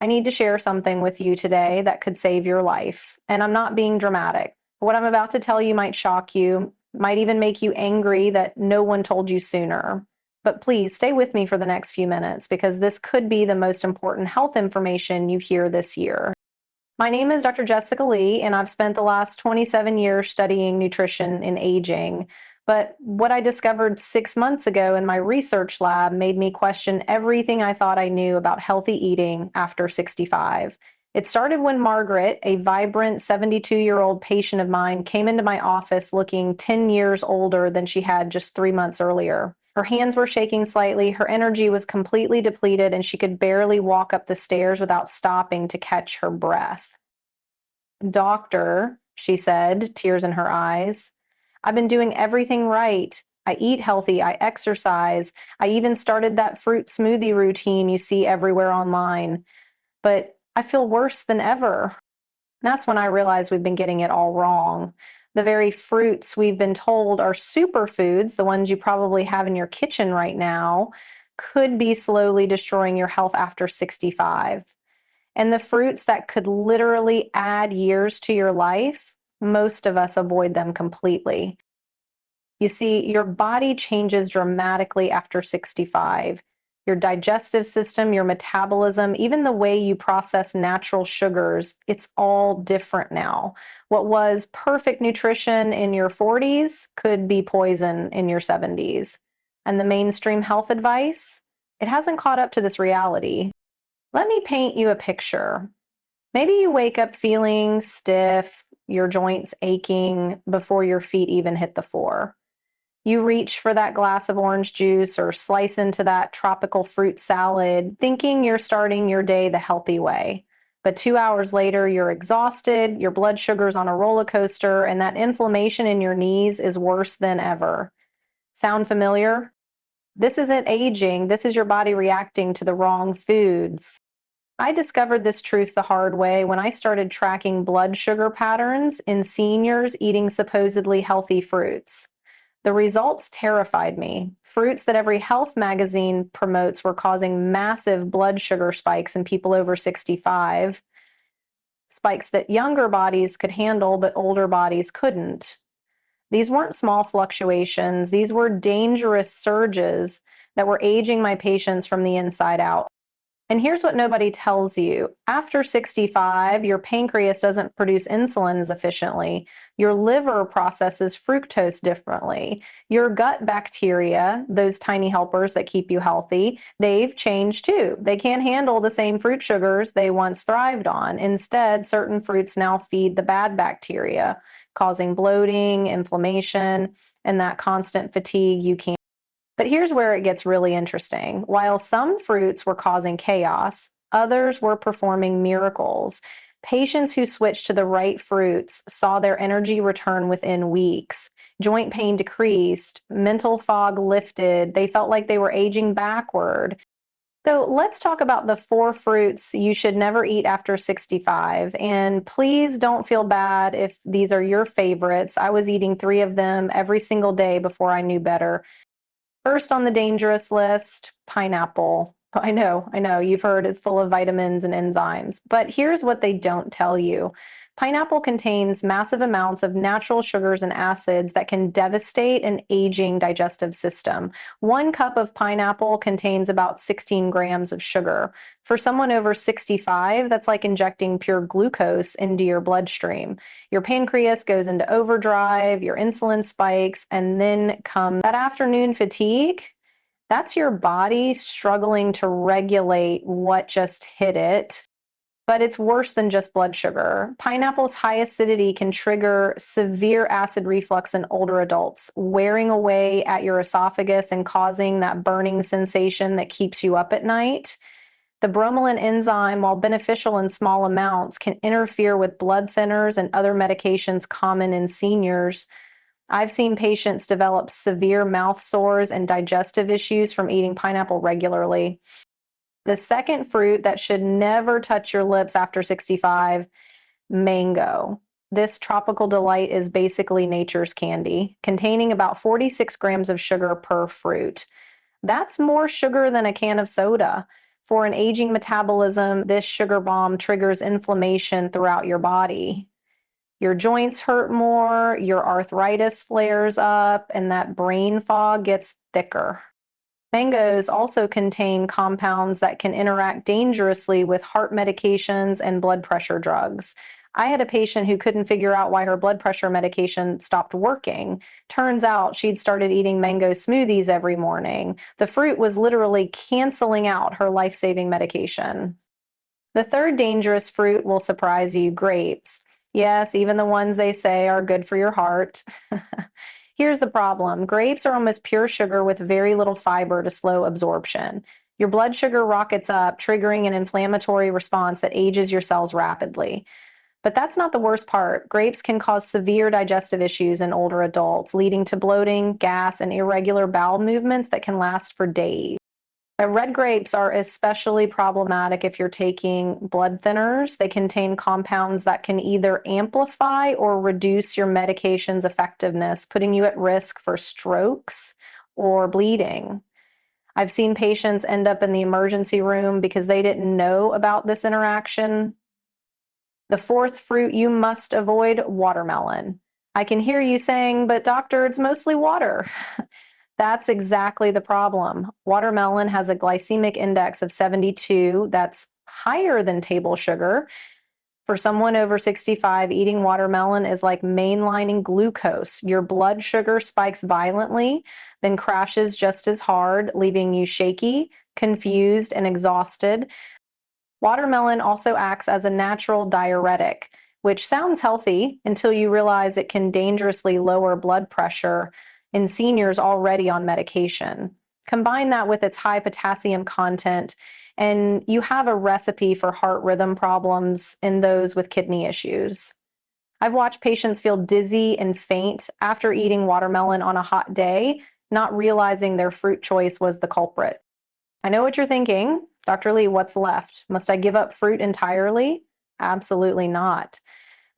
I need to share something with you today that could save your life. And I'm not being dramatic. What I'm about to tell you might shock you, might even make you angry that no one told you sooner. But please stay with me for the next few minutes because this could be the most important health information you hear this year. My name is Dr. Jessica Lee, and I've spent the last 27 years studying nutrition and aging. But what I discovered 6 months ago in my research lab made me question everything I thought I knew about healthy eating after 65. It started when Margaret, a vibrant 72-year-old patient of mine, came into my office looking 10 years older than she had just 3 months earlier. Her hands were shaking slightly, her energy was completely depleted, and she could barely walk up the stairs without stopping to catch her breath. "Doctor," she said, tears in her eyes, "I've been doing everything right. I eat healthy, I exercise, I even started that fruit smoothie routine you see everywhere online. But I feel worse than ever." That's when I realized we've been getting it all wrong. The very fruits we've been told are superfoods, the ones you probably have in your kitchen right now, could be slowly destroying your health after 65. And the fruits that could literally add years to your life, most of us avoid them completely. You see, your body changes dramatically after 65. Your digestive system, your metabolism, even the way you process natural sugars, it's all different now. What was perfect nutrition in your 40s could be poison in your 70s. And the mainstream health advice, it hasn't caught up to this reality. Let me paint you a picture. Maybe you wake up feeling stiff, your joints aching before your feet even hit the floor. You reach for that glass of orange juice or slice into that tropical fruit salad, thinking you're starting your day the healthy way. But 2 hours later, you're exhausted, your blood sugar's on a roller coaster, and that inflammation in your knees is worse than ever. Sound familiar? This isn't aging, this is your body reacting to the wrong foods. I discovered this truth the hard way when I started tracking blood sugar patterns in seniors eating supposedly healthy fruits. The results terrified me. Fruits that every health magazine promotes were causing massive blood sugar spikes in people over 65, spikes that younger bodies could handle but older bodies couldn't. These weren't small fluctuations, these were dangerous surges that were aging my patients from the inside out. And here's what nobody tells you. After 65, your pancreas doesn't produce insulin as efficiently. Your liver processes fructose differently. Your gut bacteria, those tiny helpers that keep you healthy, they've changed too. They can't handle the same fruit sugars they once thrived on. Instead, certain fruits now feed the bad bacteria, causing bloating, inflammation, and that constant fatigue you can't. But here's where it gets really interesting. While some fruits were causing chaos, others were performing miracles. Patients who switched to the right fruits saw their energy return within weeks. Joint pain decreased, mental fog lifted, they felt like they were aging backward. So let's talk about the four fruits you should never eat after 65. And please don't feel bad if these are your favorites. I was eating 3 of them every single day before I knew better. First on the dangerous list, pineapple. I know, you've heard it's full of vitamins and enzymes, but here's what they don't tell you. Pineapple contains massive amounts of natural sugars and acids that can devastate an aging digestive system. 1 cup of pineapple contains about 16 grams of sugar. For someone over 65, that's like injecting pure glucose into your bloodstream. Your pancreas goes into overdrive, your insulin spikes, and then comes that afternoon fatigue. That's your body struggling to regulate what just hit it. But it's worse than just blood sugar. Pineapple's high acidity can trigger severe acid reflux in older adults, wearing away at your esophagus and causing that burning sensation that keeps you up at night. The bromelain enzyme, while beneficial in small amounts, can interfere with blood thinners and other medications common in seniors. I've seen patients develop severe mouth sores and digestive issues from eating pineapple regularly. The second fruit that should never touch your lips after 65, mango. This tropical delight is basically nature's candy, containing about 46 grams of sugar per fruit. That's more sugar than a can of soda. For an aging metabolism, this sugar bomb triggers inflammation throughout your body. Your joints hurt more, your arthritis flares up, and that brain fog gets thicker. Mangoes also contain compounds that can interact dangerously with heart medications and blood pressure drugs. I had a patient who couldn't figure out why her blood pressure medication stopped working. Turns out she'd started eating mango smoothies every morning. The fruit was literally canceling out her life-saving medication. The third dangerous fruit will surprise you, grapes. Yes, even the ones they say are good for your heart. Here's the problem. Grapes are almost pure sugar with very little fiber to slow absorption. Your blood sugar rockets up, triggering an inflammatory response that ages your cells rapidly. But that's not the worst part. Grapes can cause severe digestive issues in older adults, leading to bloating, gas, and irregular bowel movements that can last for days. Red grapes are especially problematic if you're taking blood thinners. They contain compounds that can either amplify or reduce your medication's effectiveness, putting you at risk for strokes or bleeding. I've seen patients end up in the emergency room because they didn't know about this interaction. The fourth fruit you must avoid, watermelon. I can hear you saying, but doctor, it's mostly water. That's exactly the problem. Watermelon has a glycemic index of 72. That's higher than table sugar. For someone over 65, eating watermelon is like mainlining glucose. Your blood sugar spikes violently, then crashes just as hard, leaving you shaky, confused, and exhausted. Watermelon also acts as a natural diuretic, which sounds healthy until you realize it can dangerously lower blood pressure in seniors already on medication. Combine that with its high potassium content, and you have a recipe for heart rhythm problems in those with kidney issues. I've watched patients feel dizzy and faint after eating watermelon on a hot day, not realizing their fruit choice was the culprit. I know what you're thinking. Dr. Lee, what's left? Must I give up fruit entirely? Absolutely not.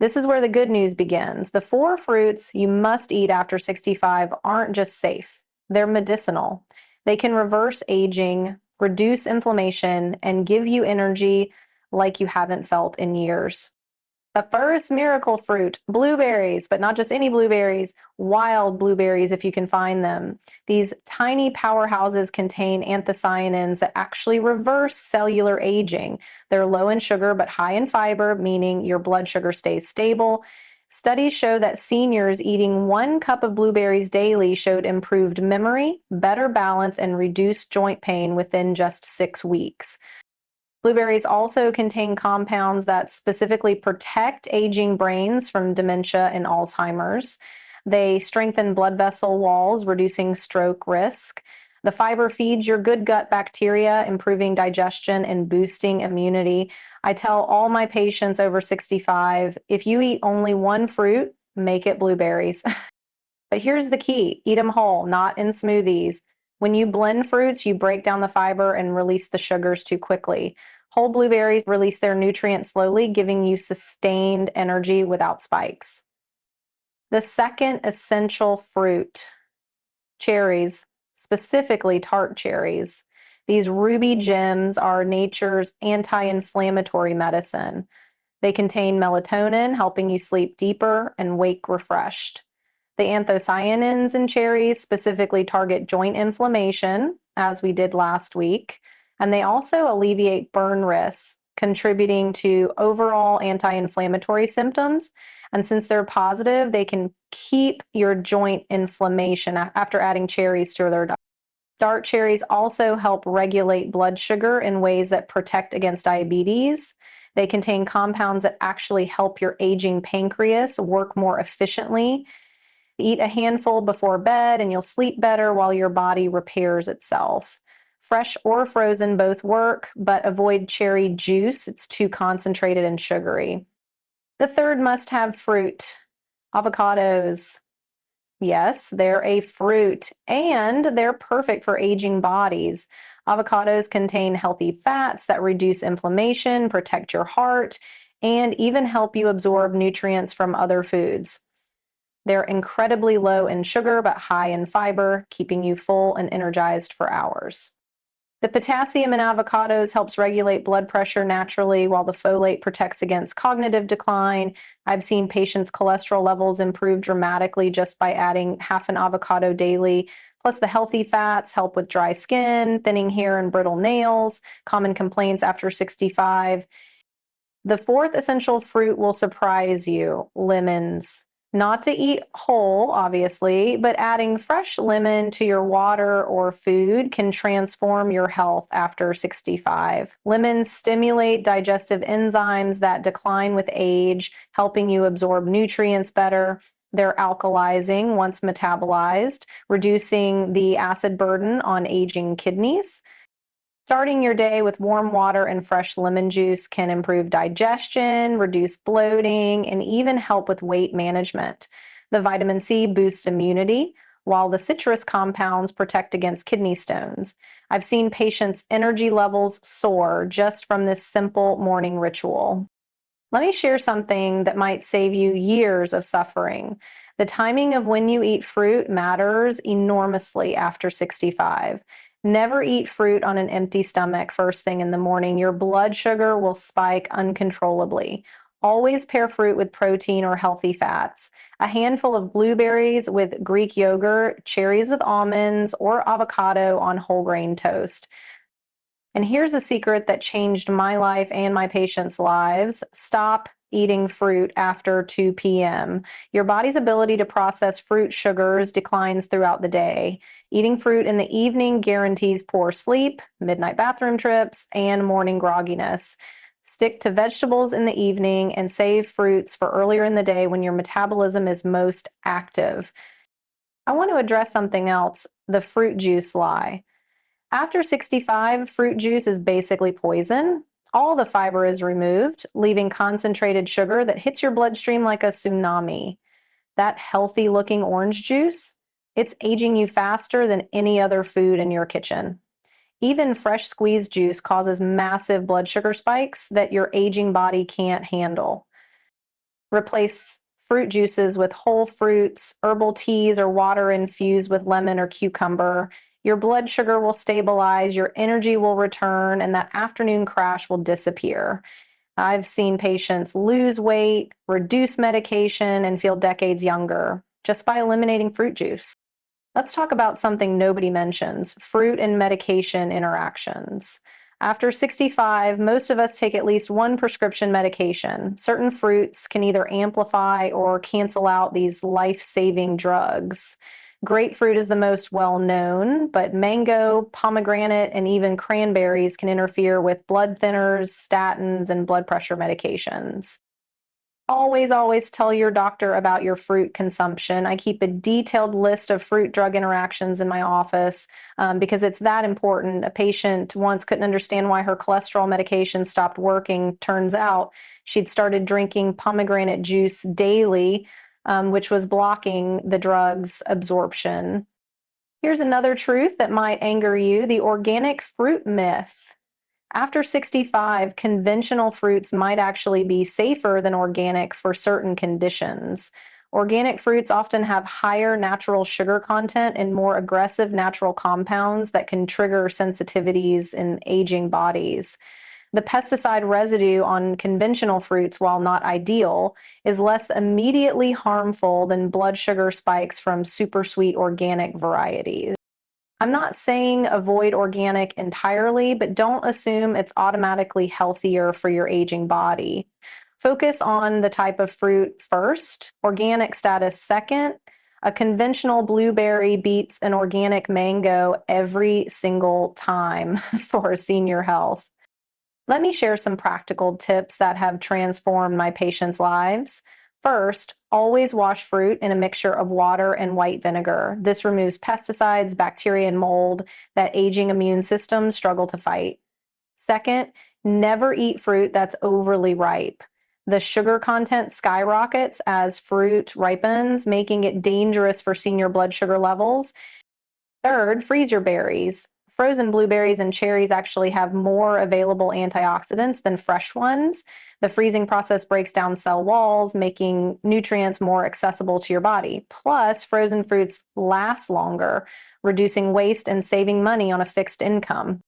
This is where the good news begins. The 4 fruits you must eat after 65 aren't just safe, they're medicinal. They can reverse aging, reduce inflammation, and give you energy like you haven't felt in years. The first miracle fruit, blueberries, but not just any blueberries, wild blueberries if you can find them. These tiny powerhouses contain anthocyanins that actually reverse cellular aging. They're low in sugar but high in fiber, meaning your blood sugar stays stable. Studies show that seniors eating 1 cup of blueberries daily showed improved memory, better balance, and reduced joint pain within just 6 weeks. Blueberries also contain compounds that specifically protect aging brains from dementia and Alzheimer's. They strengthen blood vessel walls, reducing stroke risk. The fiber feeds your good gut bacteria, improving digestion and boosting immunity. I tell all my patients over 65, if you eat only 1 fruit, make it blueberries. But here's the key, eat them whole, not in smoothies. When you blend fruits, you break down the fiber and release the sugars too quickly. Whole blueberries release their nutrients slowly, giving you sustained energy without spikes. The second essential fruit, cherries, specifically tart cherries. These ruby gems are nature's anti-inflammatory medicine. They contain melatonin, helping you sleep deeper and wake refreshed. The anthocyanins in cherries specifically target joint inflammation, as we did last week, and they also alleviate burn risks, contributing to overall anti-inflammatory symptoms. And since they're positive, they can keep your joint inflammation after adding cherries to their diet. Dark cherries also help regulate blood sugar in ways that protect against diabetes. They contain compounds that actually help your aging pancreas work more efficiently. Eat a handful before bed and you'll sleep better while your body repairs itself. Fresh or frozen both work, but avoid cherry juice. It's too concentrated and sugary. The third must-have fruit, avocados. Yes, they're a fruit and they're perfect for aging bodies. Avocados contain healthy fats that reduce inflammation, protect your heart, and even help you absorb nutrients from other foods. They're incredibly low in sugar but high in fiber, keeping you full and energized for hours. The potassium in avocados helps regulate blood pressure naturally, while the folate protects against cognitive decline. I've seen patients' cholesterol levels improve dramatically just by adding half an avocado daily. Plus, the healthy fats help with dry skin, thinning hair, and brittle nails, common complaints after 65. The fourth essential fruit will surprise you: lemons. Not to eat whole, obviously, but adding fresh lemon to your water or food can transform your health after 65. Lemons stimulate digestive enzymes that decline with age, helping you absorb nutrients better. They're alkalizing once metabolized, reducing the acid burden on aging kidneys. Starting your day with warm water and fresh lemon juice can improve digestion, reduce bloating, and even help with weight management. The vitamin C boosts immunity, while the citrus compounds protect against kidney stones. I've seen patients' energy levels soar just from this simple morning ritual. Let me share something that might save you years of suffering. The timing of when you eat fruit matters enormously after 65. Never eat fruit on an empty stomach first thing in the morning. Your blood sugar will spike uncontrollably. Always pair fruit with protein or healthy fats. A handful of blueberries with Greek yogurt, cherries with almonds, or avocado on whole grain toast. And here's a secret that changed my life and my patients' lives: stop eating fruit after 2 p.m. Your body's ability to process fruit sugars declines throughout the day. Eating fruit in the evening guarantees poor sleep, midnight bathroom trips, and morning grogginess. Stick to vegetables in the evening and save fruits for earlier in the day when your metabolism is most active. I want to address something else: the fruit juice lie. After 65, fruit juice is basically poison. All the fiber is removed, leaving concentrated sugar that hits your bloodstream like a tsunami. That healthy looking orange juice, it's aging you faster than any other food in your kitchen. Even fresh squeezed juice causes massive blood sugar spikes that your aging body can't handle. Replace fruit juices with whole fruits, herbal teas, or water infused with lemon or cucumber. Your blood sugar will stabilize, your energy will return, and that afternoon crash will disappear. I've seen patients lose weight, reduce medication, and feel decades younger just by eliminating fruit juice. Let's talk about something nobody mentions: fruit and medication interactions. After 65, most of us take at least one prescription medication. Certain fruits can either amplify or cancel out these life-saving drugs. Grapefruit is the most well-known, but mango, pomegranate, and even cranberries can interfere with blood thinners, statins, and blood pressure medications. Always tell your doctor about your fruit consumption. I keep a detailed list of fruit drug interactions in my office because it's that important. A patient once couldn't understand why her cholesterol medication stopped working. Turns out she'd started drinking pomegranate juice daily, which was blocking the drug's absorption. Here's another truth that might anger you: the organic fruit myth. After 65, conventional fruits might actually be safer than organic for certain conditions. Organic fruits often have higher natural sugar content and more aggressive natural compounds that can trigger sensitivities in aging bodies. The pesticide residue on conventional fruits, while not ideal, is less immediately harmful than blood sugar spikes from super sweet organic varieties. I'm not saying avoid organic entirely, but don't assume it's automatically healthier for your aging body. Focus on the type of fruit first, organic status second. A conventional blueberry beats an organic mango every single time for senior health. Let me share some practical tips that have transformed my patients' lives. First, always wash fruit in a mixture of water and white vinegar. This removes pesticides, bacteria, and mold that aging immune systems struggle to fight. Second, never eat fruit that's overly ripe. The sugar content skyrockets as fruit ripens, making it dangerous for senior blood sugar levels. Third, freeze your berries. Frozen blueberries and cherries actually have more available antioxidants than fresh ones. The freezing process breaks down cell walls, making nutrients more accessible to your body. Plus, frozen fruits last longer, reducing waste and saving money on a fixed income.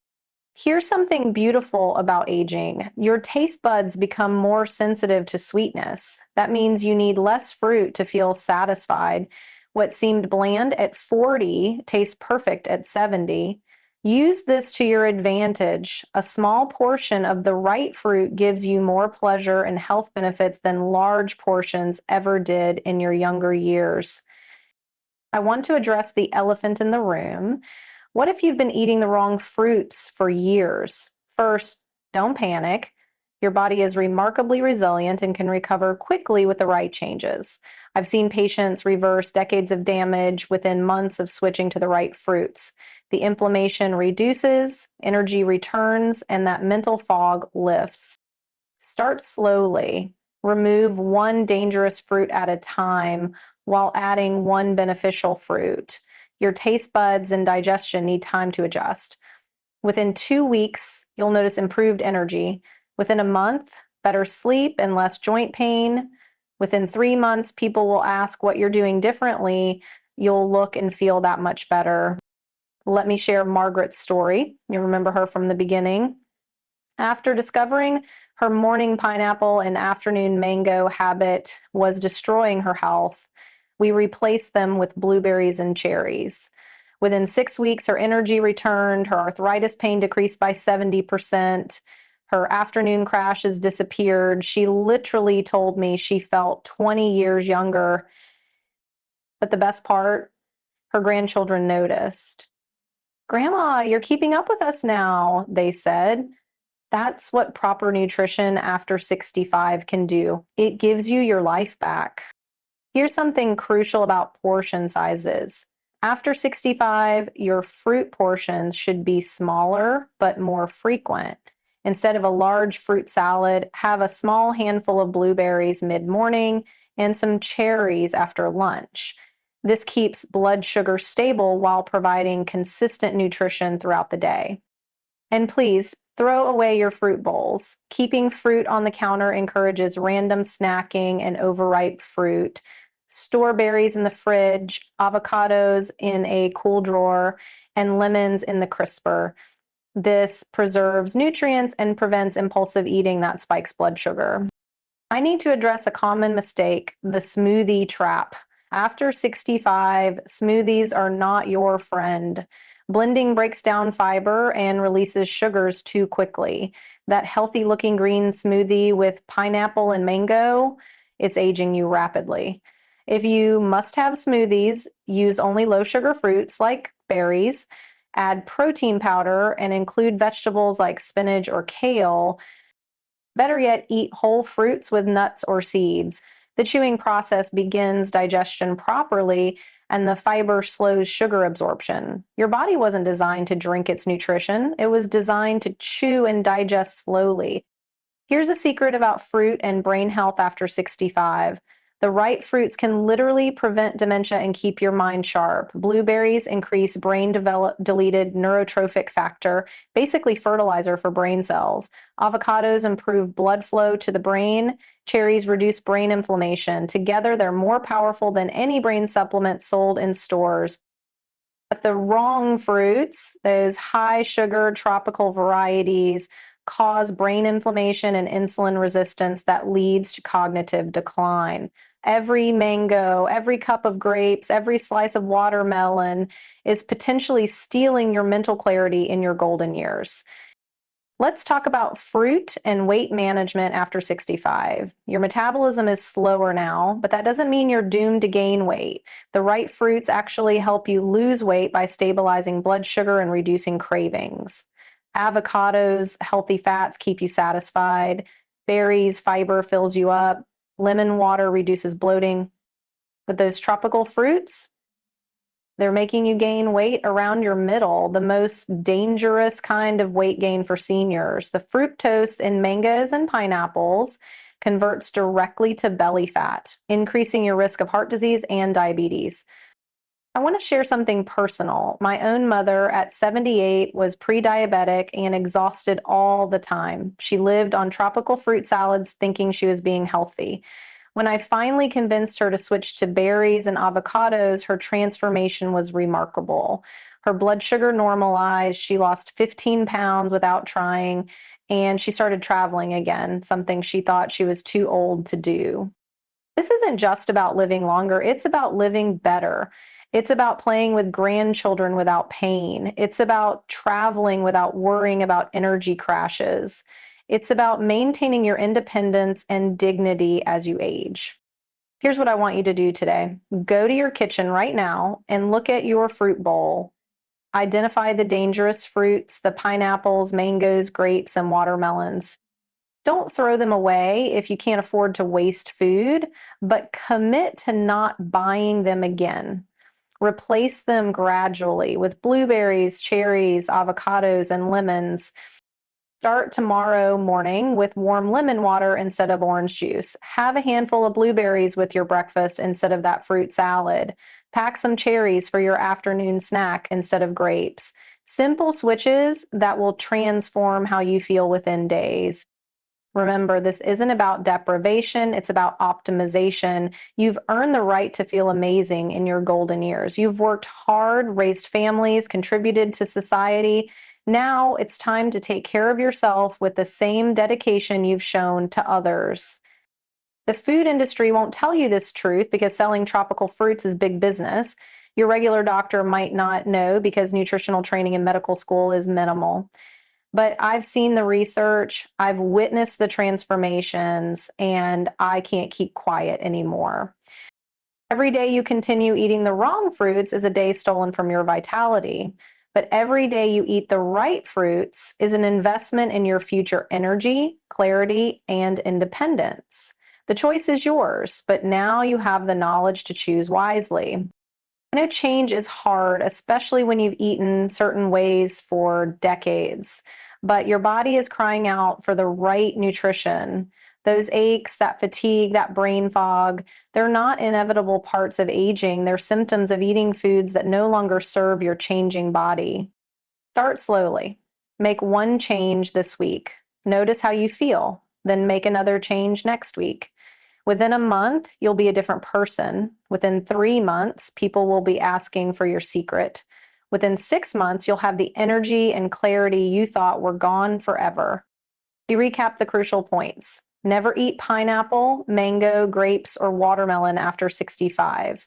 Here's something beautiful about aging. Your taste buds become more sensitive to sweetness. That means you need less fruit to feel satisfied. What seemed bland at 40 tastes perfect at 70. Use this to your advantage. A small portion of the right fruit gives you more pleasure and health benefits than large portions ever did in your younger years. I want to address the elephant in the room. What if you've been eating the wrong fruits for years? First, don't panic. Your body is remarkably resilient and can recover quickly with the right changes. I've seen patients reverse decades of damage within months of switching to the right fruits. The inflammation reduces, energy returns, and that mental fog lifts. Start slowly. Remove one dangerous fruit at a time while adding one beneficial fruit. Your taste buds and digestion need time to adjust. Within 2 weeks, you'll notice improved energy. Within a month, better sleep and less joint pain. Within 3 months, people will ask what you're doing differently. You'll look and feel that much better. Let me share Margaret's story. You remember her from the beginning. After discovering her morning pineapple and afternoon mango habit was destroying her health, we replaced them with blueberries and cherries. Within 6 weeks, her energy returned, her arthritis pain decreased by 70%, her afternoon crashes disappeared. She literally told me she felt 20 years younger. But the best part, her grandchildren noticed. "Grandma, you're keeping up with us now," they said. That's what proper nutrition after 65 can do. It gives you your life back. Here's something crucial about portion sizes. After 65, your fruit portions should be smaller but more frequent. Instead of a large fruit salad, have a small handful of blueberries mid-morning and some cherries after lunch. This keeps blood sugar stable while providing consistent nutrition throughout the day. And please throw away your fruit bowls. Keeping fruit on the counter encourages random snacking and overripe fruit. Store berries in the fridge, avocados in a cool drawer, and lemons in the crisper. This preserves nutrients and prevents impulsive eating that spikes blood sugar. I need to address a common mistake, the smoothie trap. After 65, smoothies are not your friend. Blending breaks down fiber and releases sugars too quickly. That healthy looking green smoothie with pineapple and mango, it's aging you rapidly. If you must have smoothies, use only low sugar fruits like berries, add protein powder, and include vegetables like spinach or kale. Better yet, eat whole fruits with nuts or seeds. The chewing process begins digestion properly, and the fiber slows sugar absorption. Your body wasn't designed to drink its nutrition, it was designed to chew and digest slowly. Here's a secret about fruit and brain health after 65. The right fruits can literally prevent dementia and keep your mind sharp. Blueberries increase brain deleted neurotrophic factor, basically fertilizer for brain cells. Avocados improve blood flow to the brain. Cherries reduce brain inflammation. Together, they're more powerful than any brain supplement sold in stores. But the wrong fruits, those high sugar tropical varieties, cause brain inflammation and insulin resistance that leads to cognitive decline. Every mango, every cup of grapes, every slice of watermelon is potentially stealing your mental clarity in your golden years. Let's talk about fruit and weight management after 65. Your metabolism is slower now, but that doesn't mean you're doomed to gain weight. The right fruits actually help you lose weight by stabilizing blood sugar and reducing cravings. Avocados, healthy fats keep you satisfied. Berries, fiber fills you up. Lemon water reduces bloating. But those tropical fruits, they're making you gain weight around your middle, the most dangerous kind of weight gain for seniors. The fructose in mangoes and pineapples converts directly to belly fat, increasing your risk of heart disease and diabetes. I want to share something personal. My own mother at 78 was pre-diabetic and exhausted all the time. She lived on tropical fruit salads thinking she was being healthy. When I finally convinced her to switch to berries and avocados, her transformation was remarkable. Her blood sugar normalized. She lost 15 pounds without trying, and she started traveling again, something she thought she was too old to do. This isn't just about living longer, it's about living better. It's about playing with grandchildren without pain. It's about traveling without worrying about energy crashes. It's about maintaining your independence and dignity as you age. Here's what I want you to do today. Go to your kitchen right now and look at your fruit bowl. Identify the dangerous fruits, the pineapples, mangoes, grapes, and watermelons. Don't throw them away if you can't afford to waste food, but commit to not buying them again. Replace them gradually with blueberries, cherries, avocados, and lemons. Start tomorrow morning with warm lemon water instead of orange juice. Have a handful of blueberries with your breakfast instead of that fruit salad. Pack some cherries for your afternoon snack instead of grapes. Simple switches that will transform how you feel within days. Remember, this isn't about deprivation, it's about optimization. You've earned the right to feel amazing in your golden years. You've worked hard, raised families, contributed to society. Now it's time to take care of yourself with the same dedication you've shown to others. The food industry won't tell you this truth because selling tropical fruits is big business. Your regular doctor might not know because nutritional training in medical school is minimal. But I've seen the research, I've witnessed the transformations, and I can't keep quiet anymore. Every day you continue eating the wrong fruits is a day stolen from your vitality. But every day you eat the right fruits is an investment in your future energy, clarity, and independence. The choice is yours, but now you have the knowledge to choose wisely. I know change is hard, especially when you've eaten certain ways for decades, but your body is crying out for the right nutrition. Those aches, that fatigue, that brain fog, they're not inevitable parts of aging. They're symptoms of eating foods that no longer serve your changing body. Start slowly. Make one change this week. Notice how you feel, then make another change next week. Within a month, you'll be a different person. Within 3 months, people will be asking for your secret. Within 6 months, you'll have the energy and clarity you thought were gone forever. To recap the crucial points. Never eat pineapple, mango, grapes, or watermelon after 65.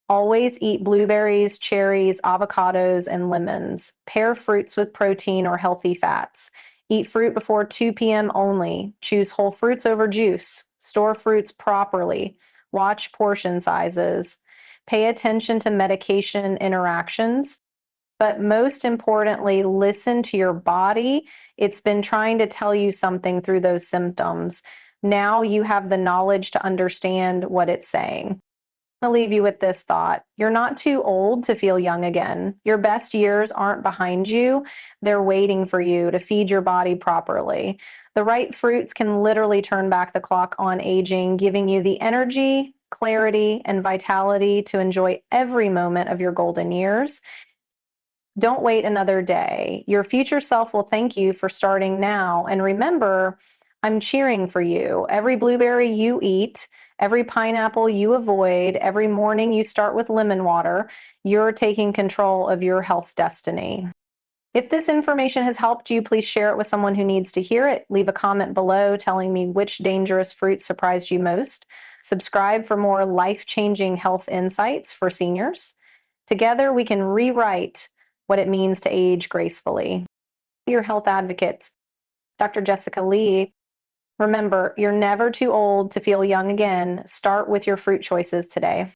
Always eat blueberries, cherries, avocados, and lemons. Pair fruits with protein or healthy fats. Eat fruit before 2 p.m. only. Choose whole fruits over juice. Store fruits properly. Watch portion sizes. Pay attention to medication interactions. But most importantly, listen to your body. It's been trying to tell you something through those symptoms. Now you have the knowledge to understand what it's saying. I'll leave you with this thought. You're not too old to feel young again. Your best years aren't behind you. They're waiting for you to feed your body properly. The right fruits can literally turn back the clock on aging, giving you the energy, clarity, and vitality to enjoy every moment of your golden years. Don't wait another day. Your future self will thank you for starting now. And remember, I'm cheering for you. Every blueberry you eat, every pineapple you avoid, every morning you start with lemon water, you're taking control of your health destiny. If this information has helped you, please share it with someone who needs to hear it. Leave a comment below telling me which dangerous fruit surprised you most. Subscribe for more life-changing health insights for seniors. Together, we can rewrite what it means to age gracefully. Your health advocates, Dr. Jessica Lee. Remember, you're never too old to feel young again. Start with your fruit choices today.